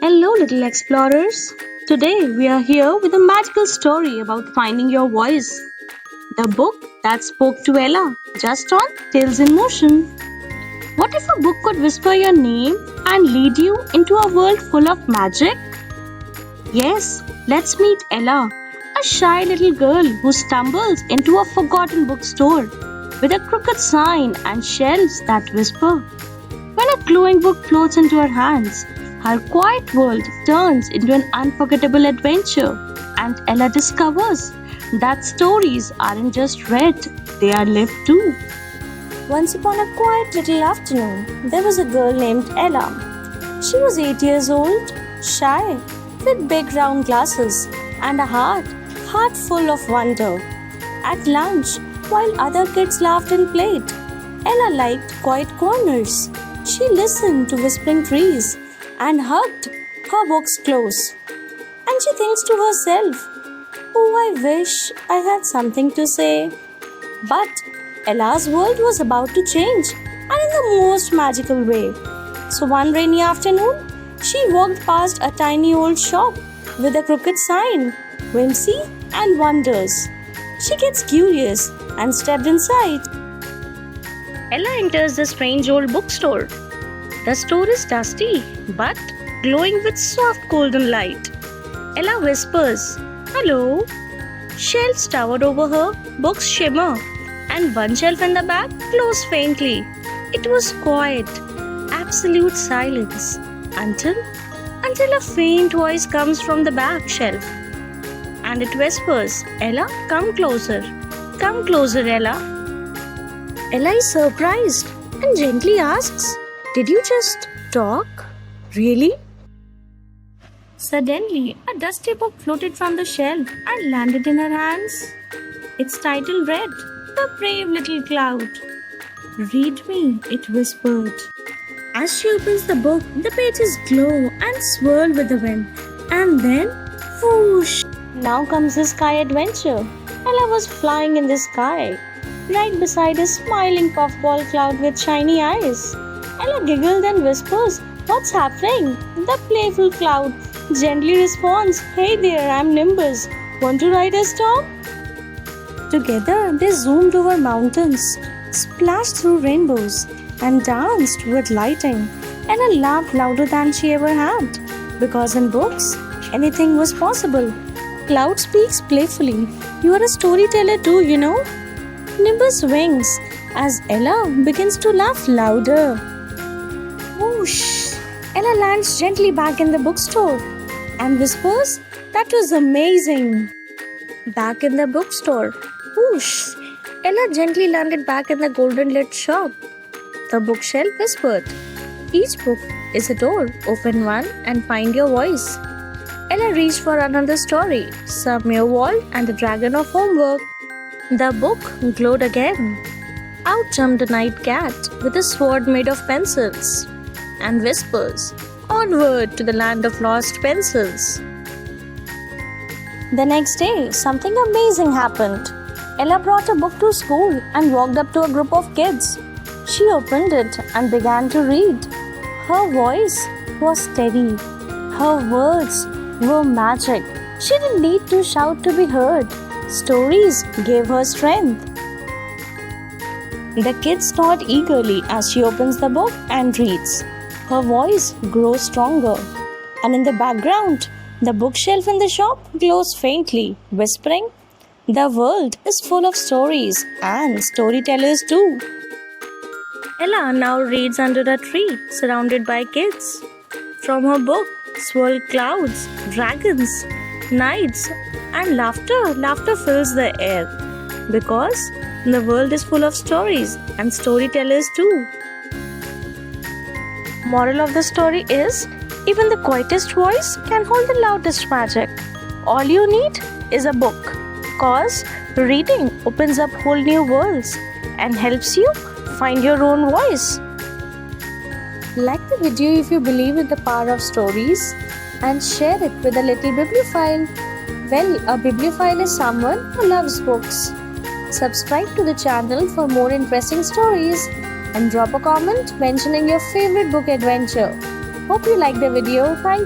Hello, little explorers. Today we are here with a magical story about finding your voice. The book that spoke to Ella, just on Tales in Motion. What if a book could whisper your name and lead you into a world full of magic? Yes, let's meet Ella, a shy little girl who stumbles into a forgotten bookstore with a crooked sign and shelves that whisper. When a glowing book floats into her hands, her quiet world turns into an unforgettable adventure, and Ella discovers that stories aren't just read, they are lived too. Once upon a quiet little afternoon, there was a girl named Ella. She was 8 years old, shy, with big round glasses, and a heart full of wonder. At lunch, while other kids laughed and played, Ella liked quiet corners. She listened to whispering trees and hugged her books close. And she thinks to herself, "Oh, I wish I had something to say." But Ella's world was about to change, and in the most magical way. So one rainy afternoon, she walked past a tiny old shop with a crooked sign, Whimsy and Wonders. She gets curious and stepped inside. Ella enters the strange old bookstore. The store is dusty, but glowing with soft golden light. Ella whispers, "Hello." Shelves towered over her, books shimmer, and one shelf in the back glows faintly. It was quiet, absolute silence, until a faint voice comes from the back shelf. And it whispers, "Ella, come closer. Come closer, Ella." Ella is surprised and gently asks, "Did you just talk? Really?" Suddenly, a dusty book floated from the shelf and landed in her hands. Its title read, "The Brave Little Cloud." "Read me," it whispered. As she opens the book, the pages glow and swirl with the wind. And then, whoosh! Now comes the sky adventure. Ella was flying in the sky, right beside a smiling puffball cloud with shiny eyes. Ella giggled and whispers, "What's happening?" The playful cloud gently responds, "Hey there, I'm Nimbus. Want to ride a storm?" Together, they zoomed over mountains, splashed through rainbows, and danced with lighting. Ella laughed louder than she ever had, because in books, anything was possible. Cloud speaks playfully. "You are a storyteller too, you know." Nimbus winks as Ella begins to laugh louder. Whoosh! Ella lands gently back in the bookstore and whispers, "That was amazing." Back in the bookstore. Whoosh! Ella gently landed back in the golden lit shop. The bookshelf whispered, "Each book is a door. Open one and find your voice." Ella reached for another story, some mere wall and a dragon of homework. The book glowed again. Out jumped a night cat with a sword made of pencils and whispers, "Onward to the land of lost pencils." The next day, something amazing happened. Ella brought a book to school and walked up to a group of kids. She opened it and began to read. Her voice was steady. Her words were magic. She didn't need to shout to be heard. Stories gave her strength. The kids nod eagerly as she opens the book and reads. Her voice grows stronger. And in the background, the bookshelf in the shop glows faintly, whispering, "The world is full of stories and storytellers too." Ella now reads under a tree, surrounded by kids. From her book swirl clouds, dragons, knights, and laughter. Laughter fills the air because the world is full of stories and storytellers too. Moral of the story is, even the quietest voice can hold the loudest magic. All you need is a book, cause reading opens up whole new worlds and helps you find your own voice. Like the video if you believe in the power of stories and share it with a little bibliophile. Well, a bibliophile is someone who loves books. Subscribe to the channel for more interesting stories and drop a comment mentioning your favorite book adventure. Hope you liked the video. Thank you.